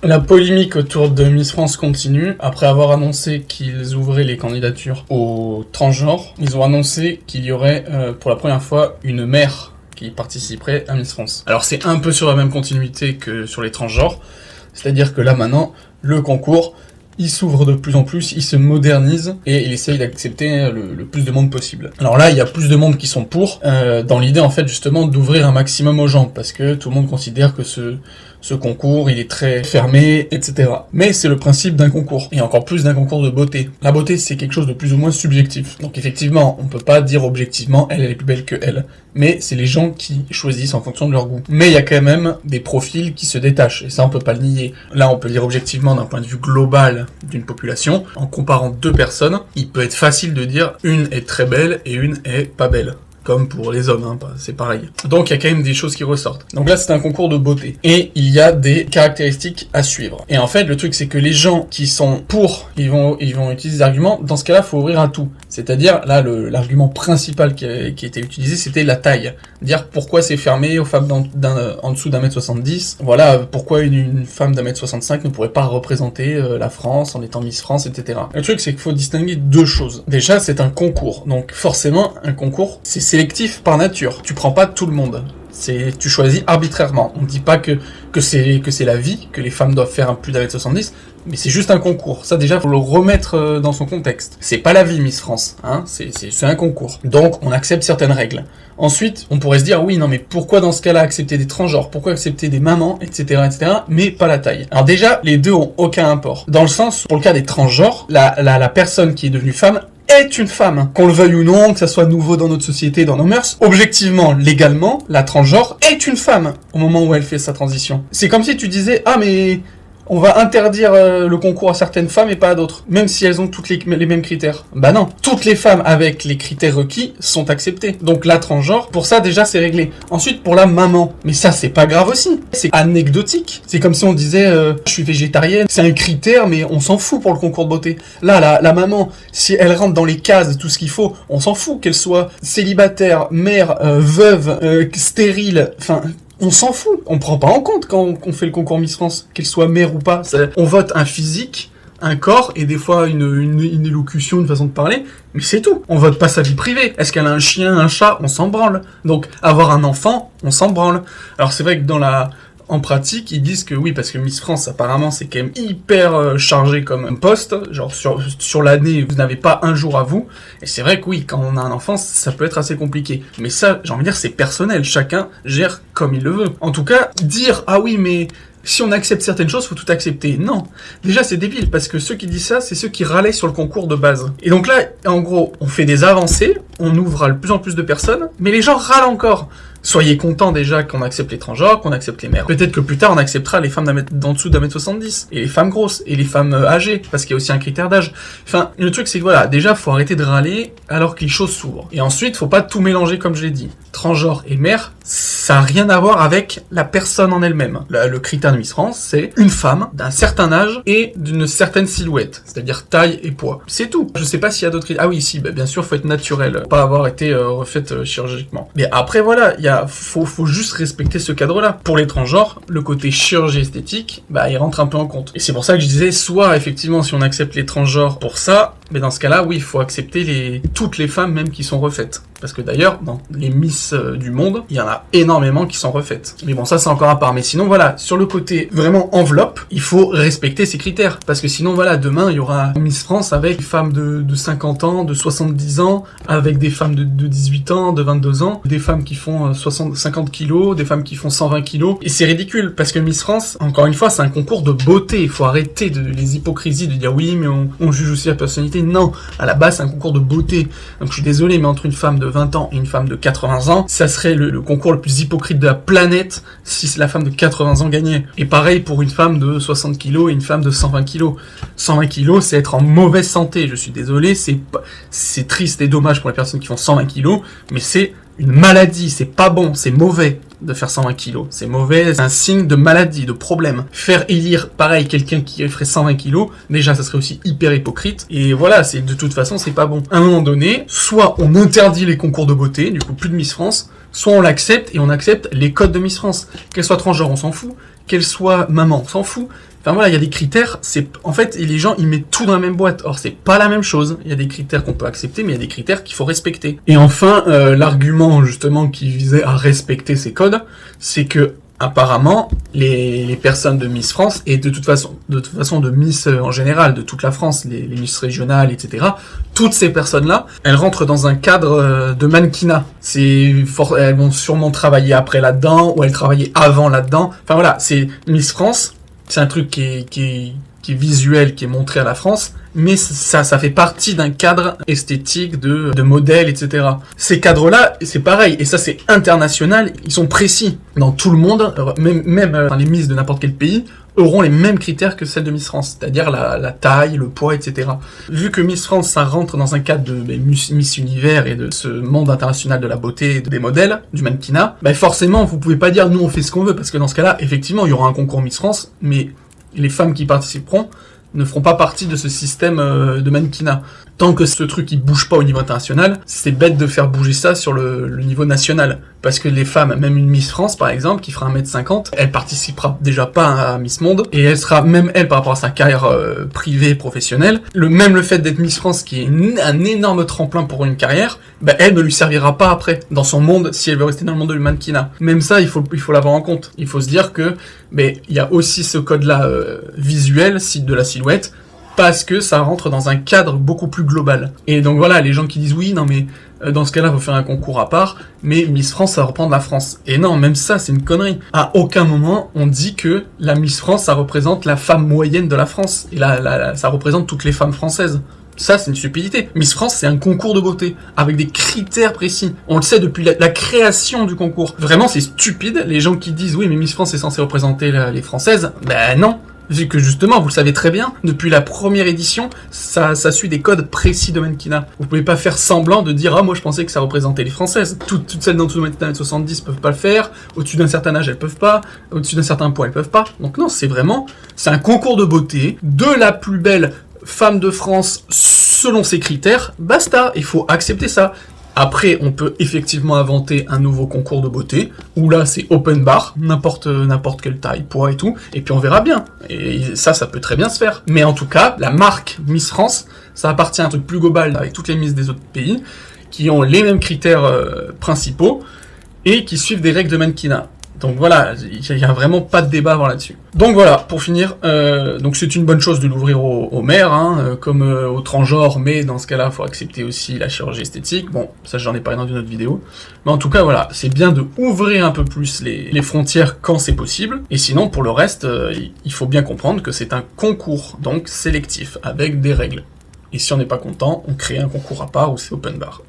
La polémique autour de Miss France continue. Après avoir annoncé qu'ils ouvraient les candidatures aux transgenres, ils ont annoncé qu'il y aurait pour la première fois une mère qui participerait à Miss France. Alors c'est un peu sur la même continuité que sur les transgenres, c'est-à-dire que là maintenant, le concours, il s'ouvre de plus en plus, il se modernise et il essaye d'accepter le plus de monde possible. Alors là, il y a plus de monde qui sont pour, dans l'idée en fait justement d'ouvrir un maximum aux gens, parce que tout le monde considère que ce concours, il est très fermé, etc. Mais c'est le principe d'un concours, et encore plus d'un concours de beauté. La beauté, c'est quelque chose de plus ou moins subjectif. Donc effectivement, on peut pas dire objectivement, elle est plus belle que elle. Mais c'est les gens qui choisissent en fonction de leur goût. Mais il y a quand même des profils qui se détachent, et ça on peut pas le nier. Là, on peut dire objectivement d'un point de vue global d'une population, en comparant deux personnes, il peut être facile de dire une est très belle et une est pas belle. Comme pour les hommes, hein, c'est pareil. Donc il y a quand même des choses qui ressortent. Donc là c'est un concours de beauté. Et il y a des caractéristiques à suivre. Et en fait le truc c'est que les gens qui sont pour, ils vont utiliser des arguments. Dans ce cas-là, il faut ouvrir à tout. C'est-à-dire, là l'argument principal qui a été utilisé, c'était la taille. Dire pourquoi c'est fermé aux femmes en dessous d'1m70. Voilà, pourquoi une femme d'1m65 ne pourrait pas représenter la France en étant Miss France, etc. Le truc c'est qu'il faut distinguer deux choses. Déjà c'est un concours. Donc forcément un concours, c'est sélectif par nature. Tu prends pas tout le monde. Tu choisis arbitrairement. On ne dit pas que c'est la vie, que les femmes doivent faire plus d'1m70, mais c'est juste un concours. Ça déjà, faut le remettre dans son contexte. C'est pas la vie Miss France, hein. C'est un concours. Donc on accepte certaines règles. Ensuite, on pourrait se dire, oui, non, mais pourquoi dans ce cas-là accepter des transgenres? Pourquoi accepter des mamans, etc., mais pas la taille? Alors déjà, les deux ont aucun import. Dans le sens, pour le cas des transgenres, la personne qui est devenue femme est une femme. Qu'on le veuille ou non, que ça soit nouveau dans notre société, dans nos mœurs, objectivement, légalement, la transgenre est une femme au moment où elle fait sa transition. C'est comme si tu disais, ah mais on va interdire le concours à certaines femmes et pas à d'autres, même si elles ont toutes les mêmes critères. Bah non, toutes les femmes avec les critères requis sont acceptées. Donc la transgenre, pour ça déjà c'est réglé. Ensuite pour la maman, mais ça c'est pas grave aussi, c'est anecdotique. C'est comme si on disait je suis végétarienne, c'est un critère mais on s'en fout pour le concours de beauté. Là la maman, si elle rentre dans les cases, tout ce qu'il faut, on s'en fout qu'elle soit célibataire, mère, veuve, stérile, enfin... On s'en fout, on prend pas en compte quand on fait le concours Miss France, qu'elle soit mère ou pas. On vote un physique, un corps, et des fois une élocution, une façon de parler, mais c'est tout. On vote pas sa vie privée. Est-ce qu'elle a un chien, un chat? On s'en branle. Donc, avoir un enfant, on s'en branle. Alors c'est vrai que en pratique, ils disent que oui, parce que Miss France, apparemment, c'est quand même hyper chargé comme un poste. Genre, sur l'année, vous n'avez pas un jour à vous. Et c'est vrai que oui, quand on a un enfant, ça peut être assez compliqué. Mais ça, j'ai envie de dire, c'est personnel. Chacun gère comme il le veut. En tout cas, dire, ah oui, mais si on accepte certaines choses, faut tout accepter. Non. Déjà, c'est débile, parce que ceux qui disent ça, c'est ceux qui râlaient sur le concours de base. Et donc là, en gros, on fait des avancées, on ouvre à de plus en plus de personnes, mais les gens râlent encore. Soyez contents déjà qu'on accepte les transgenres, qu'on accepte les mères. Peut-être que plus tard on acceptera les femmes d'en dessous d'1m70, et les femmes grosses, et les femmes âgées, parce qu'il y a aussi un critère d'âge. Enfin, le truc c'est que voilà, déjà faut arrêter de râler alors que les choses s'ouvrent. Et ensuite, faut pas tout mélanger comme je l'ai dit. Transgenre et mère, ça a rien à voir avec la personne en elle-même. Le critère de Miss France, c'est une femme d'un certain âge et d'une certaine silhouette, c'est-à-dire taille et poids. C'est tout. Je sais pas s'il y a d'autres critères. Ah oui, si, bien sûr, faut être naturel, pas avoir été refaite chirurgicalement. Mais après voilà, faut juste respecter ce cadre-là. Pour les transgenres, le côté chirurgie esthétique, il rentre un peu en compte. Et c'est pour ça que je disais, soit effectivement, si on accepte les transgenres pour ça, mais dans ce cas-là, oui, il faut accepter toutes les femmes même qui sont refaites. Parce que d'ailleurs, dans les Miss du monde, il y en a énormément qui sont refaites. Mais bon, ça c'est encore à part. Mais sinon, voilà, sur le côté vraiment enveloppe, il faut respecter ces critères. Parce que sinon, voilà, demain, il y aura Miss France avec des femmes de 50 ans, de 70 ans, avec des femmes de 18 ans, de 22 ans, des femmes qui font 50 kilos, des femmes qui font 120 kilos. Et c'est ridicule, parce que Miss France, encore une fois, c'est un concours de beauté. Il faut arrêter les hypocrisies de dire oui, mais on juge aussi la personnalité. Non, à la base, c'est un concours de beauté. Donc je suis désolé, mais entre une femme de 20 ans et une femme de 80 ans, ça serait le concours le plus hypocrite de la planète si la femme de 80 ans gagnait. Et pareil pour une femme de 60 kilos et une femme de 120 kilos. 120 kilos, c'est être en mauvaise santé. Je suis désolé, c'est triste et dommage pour les personnes qui font 120 kilos, mais c'est une maladie, c'est pas bon, c'est mauvais de faire 120 kilos. C'est mauvais, c'est un signe de maladie, de problème. Faire élire, pareil, quelqu'un qui ferait 120 kilos, déjà, ça serait aussi hyper hypocrite. Et voilà, de toute façon, c'est pas bon. À un moment donné, soit on interdit les concours de beauté, du coup, plus de Miss France, soit on l'accepte et on accepte les codes de Miss France. Qu'elle soit transgenre, on s'en fout. Qu'elle soit maman, on s'en fout. Enfin voilà, il y a des critères, en fait, les gens, ils mettent tout dans la même boîte. Or, c'est pas la même chose. Il y a des critères qu'on peut accepter, mais il y a des critères qu'il faut respecter. Et enfin, l'argument, justement, qui visait à respecter ces codes, c'est que, apparemment, les personnes de Miss France, et de toute façon de Miss en général, de toute la France, les Miss régionales, etc., toutes ces personnes-là, elles rentrent dans un cadre de mannequinat. Elles vont sûrement travailler après là-dedans, ou elles travaillaient avant là-dedans. Enfin voilà, c'est Miss France, c'est un truc qui est visuel, qui est montré à la France, mais ça fait partie d'un cadre esthétique de modèles, etc. Ces cadres-là, c'est pareil, et ça c'est international, ils sont précis. Dans tout le monde, même les Miss de n'importe quel pays, auront les mêmes critères que celles de Miss France, c'est-à-dire la taille, le poids, etc. Vu que Miss France, ça rentre dans un cadre de Miss Univers et de ce monde international de la beauté, des modèles, du mannequinat, forcément, vous pouvez pas dire nous on fait ce qu'on veut, parce que dans ce cas-là, effectivement, il y aura un concours Miss France, mais les femmes qui participeront ne feront pas partie de ce système de mannequinat. Tant que ce truc il bouge pas au niveau international, c'est bête de faire bouger ça sur le niveau national. Parce que les femmes, même une Miss France par exemple, qui fera 1m50, elle participera déjà pas à Miss Monde, et elle sera, même elle par rapport à sa carrière privée, professionnelle, le fait d'être Miss France qui est un énorme tremplin pour une carrière, elle ne lui servira pas après, dans son monde, si elle veut rester dans le monde du mannequinat. Même ça, il faut l'avoir en compte. Il faut se dire que, il y a aussi ce code-là visuel, de la silhouette, parce que ça rentre dans un cadre beaucoup plus global. Et donc voilà, les gens qui disent oui, non mais dans ce cas-là, il faut faire un concours à part, mais Miss France, ça reprend de la France. Et non, même ça, c'est une connerie. À aucun moment, on dit que la Miss France, ça représente la femme moyenne de la France. Et ça représente toutes les femmes françaises. Ça, c'est une stupidité. Miss France, c'est un concours de beauté, avec des critères précis. On le sait depuis la création du concours. Vraiment, c'est stupide, les gens qui disent oui, mais Miss France est censée représenter les Françaises. Non. Vu que justement, vous le savez très bien, depuis la première édition, ça suit des codes précis de mannequinat. Vous pouvez pas faire semblant de dire « Ah, moi je pensais que ça représentait les Françaises ». Toutes celles d'en-dessous de 1m70 peuvent pas le faire, au-dessus d'un certain âge elles peuvent pas, au-dessus d'un certain poids elles peuvent pas. Donc non, c'est un concours de beauté, de la plus belle femme de France selon ses critères, basta, il faut accepter ça. Après, on peut effectivement inventer un nouveau concours de beauté, où là, c'est open bar, n'importe quelle taille, poids et tout, et puis on verra bien. Et ça peut très bien se faire. Mais en tout cas, la marque Miss France, ça appartient à un truc plus global avec toutes les Miss des autres pays, qui ont les mêmes critères principaux, et qui suivent des règles de mannequinat. Donc voilà, il n'y a vraiment pas de débat à avoir là-dessus. Donc voilà, pour finir, donc c'est une bonne chose de l'ouvrir aux mères, comme aux transgenres, mais dans ce cas-là, il faut accepter aussi la chirurgie esthétique. Bon, ça j'en ai parlé dans une autre vidéo. Mais en tout cas, voilà, c'est bien de ouvrir un peu plus les frontières quand c'est possible. Et sinon, pour le reste, il faut bien comprendre que c'est un concours, donc sélectif, avec des règles. Et si on n'est pas content, on crée un concours à part où c'est open bar.